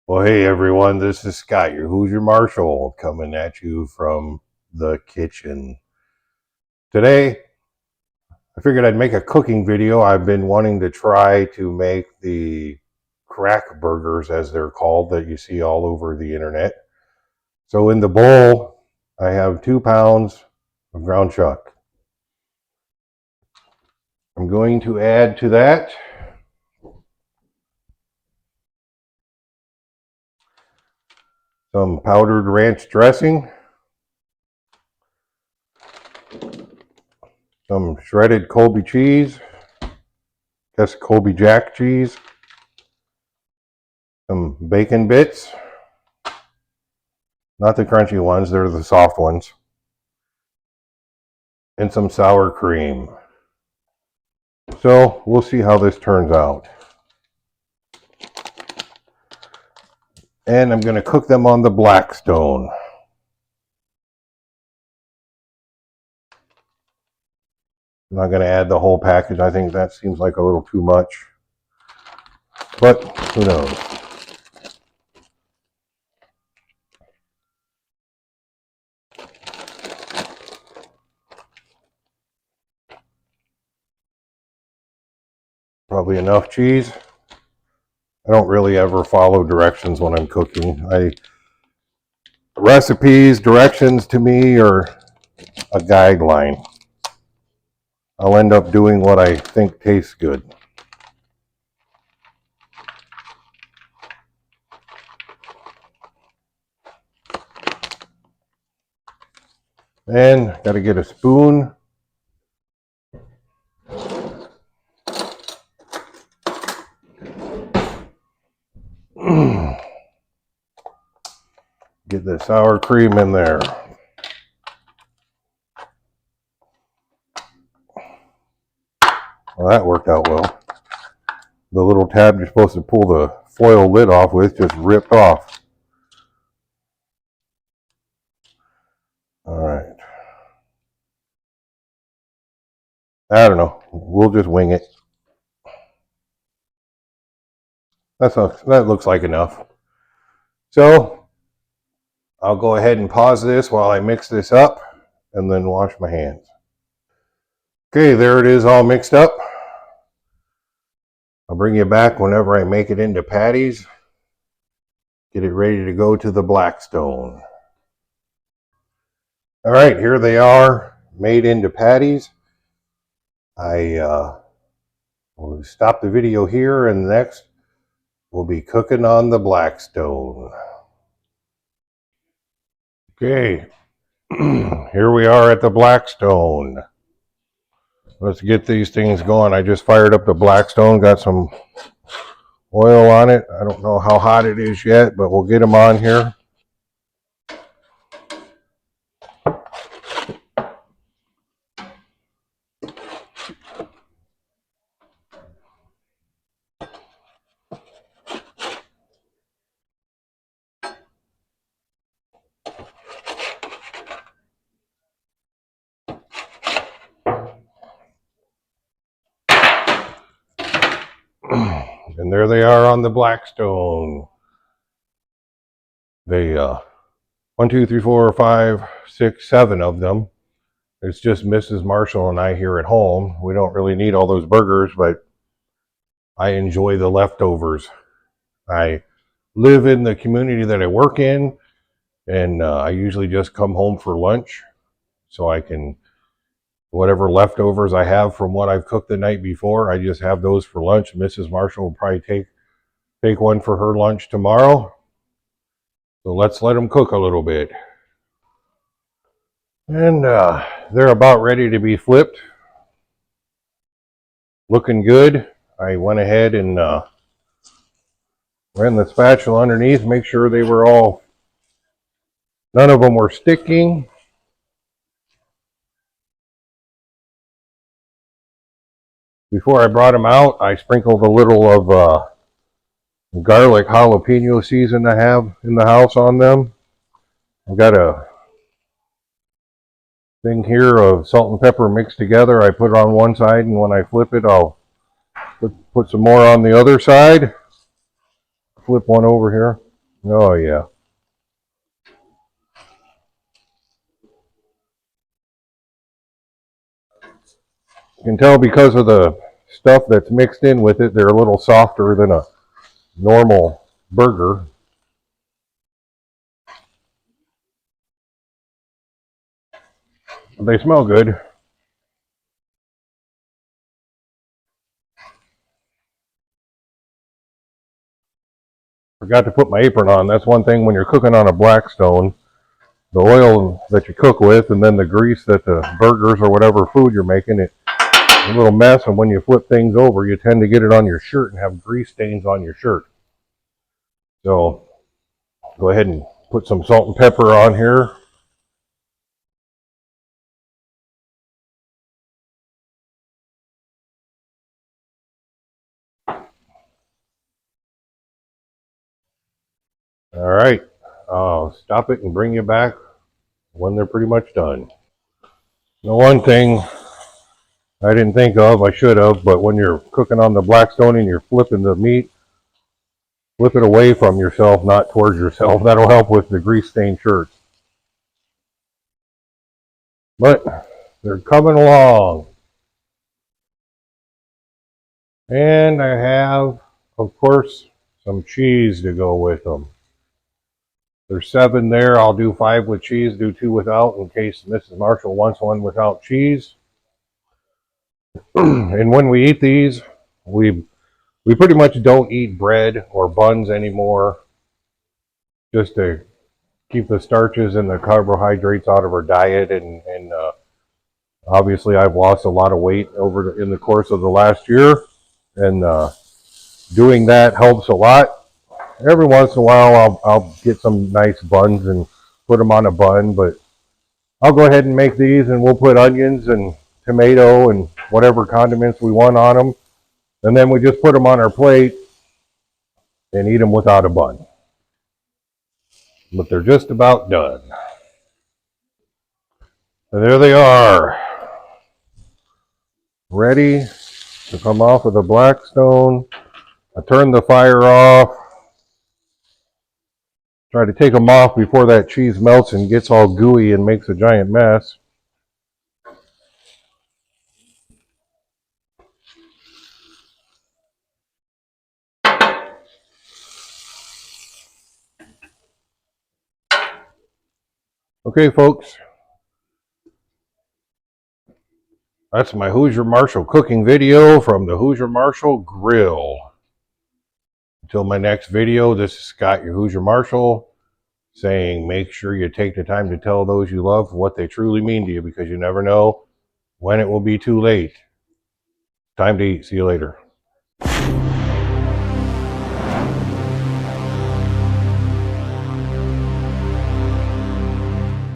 Well, hey everyone, this is Scott, your Hoosier Marshal, coming at you from the kitchen. Today, I figured I'd make a cooking video. I've been wanting to try to make the crack burgers, as they're called, that you see all over the internet. So in the bowl, I have 2 pounds of ground chuck. I'm going to add to that some powdered ranch dressing, some shredded Colby cheese, just Colby Jack cheese, some bacon bits, not the crunchy ones, they're the soft ones, and some sour cream. So we'll see how this turns out. And I'm going to cook them on the Blackstone. I'm not going to add the whole package. I think that seems like a little too much. But who knows? Probably enough cheese. I don't really ever follow directions when I'm cooking. Recipes, directions to me are a guideline. I'll end up doing what I think tastes good. And got to get a spoon. Get the sour cream in there. Well, that worked out well. The little tab you're supposed to pull the foil lid off with just ripped off. All right. I don't know. We'll just wing it. That looks like enough. So I'll go ahead and pause this while I mix this up and then wash my hands. Okay, there it is all mixed up. I'll bring you back whenever I make it into patties. Get it ready to go to the Blackstone. All right, here they are, made into patties. I will stop the video here, and next we'll be cooking on the Blackstone. Okay, here we are at the Blackstone. Let's get these things going. I just fired up the Blackstone, got some oil on it. I don't know how hot it is yet, but we'll get them on here. And there they are on the Blackstone. They 1, 2, 3, 4, 5, 6, 7 of them. It's just Mrs. Marshall and I here at home. We don't really need all those burgers, but I enjoy the leftovers. I live in the community that I work in, and I usually just come home for lunch, so I can, whatever leftovers I have from what I've cooked the night before, I just have those for lunch. Mrs. Marshall will probably take one for her lunch tomorrow. So let's let them cook a little bit. And they're about ready to be flipped. Looking good. I went ahead and ran the spatula underneath, make sure they were all, none of them were sticking. Before I brought them out, I sprinkled a little of garlic jalapeno season I have in the house on them. I've got a thing here of salt and pepper mixed together. I put it on one side, and when I flip it, I'll put some more on the other side. Flip one over here. Oh yeah. You can tell because of the stuff that's mixed in with it, they're a little softer than a normal burger. They smell good. Forgot to put my apron on. That's one thing when you're cooking on a Blackstone. The oil that you cook with and then the grease that the burgers or whatever food you're making, it's a little mess. And when you flip things over, you tend to get it on your shirt and have grease stains on your shirt. So go ahead and put some salt and pepper on here. All right. I'll stop it and bring you back when they're pretty much done. The one thing I didn't think of, I should have, but when you're cooking on the Blackstone and you're flipping the meat, flip it away from yourself, not towards yourself. That'll help with the grease stained shirts. But they're coming along. And I have, of course, some cheese to go with them. There's 7 there. I'll do 5 with cheese, do 2 without in case Mrs. Marshall wants one without cheese. And when we eat these, we pretty much don't eat bread or buns anymore, just to keep the starches and the carbohydrates out of our diet. And obviously, I've lost a lot of weight in the course of the last year, and doing that helps a lot. Every once in a while, I'll get some nice buns and put them on a bun, but I'll go ahead and make these, and we'll put onions and tomato and whatever condiments we want on them, and then we just put them on our plate and eat them without a bun. But they're just about done. And there they are, ready to come off of the Blackstone. I turned the fire off. Try to take them off before that cheese melts and gets all gooey and makes a giant mess. Okay, folks, that's my Hoosier Marshall cooking video from the Hoosier Marshall Grill. Until my next video, this is Scott, your Hoosier Marshall, saying make sure you take the time to tell those you love what they truly mean to you, because you never know when it will be too late. Time to eat. See you later.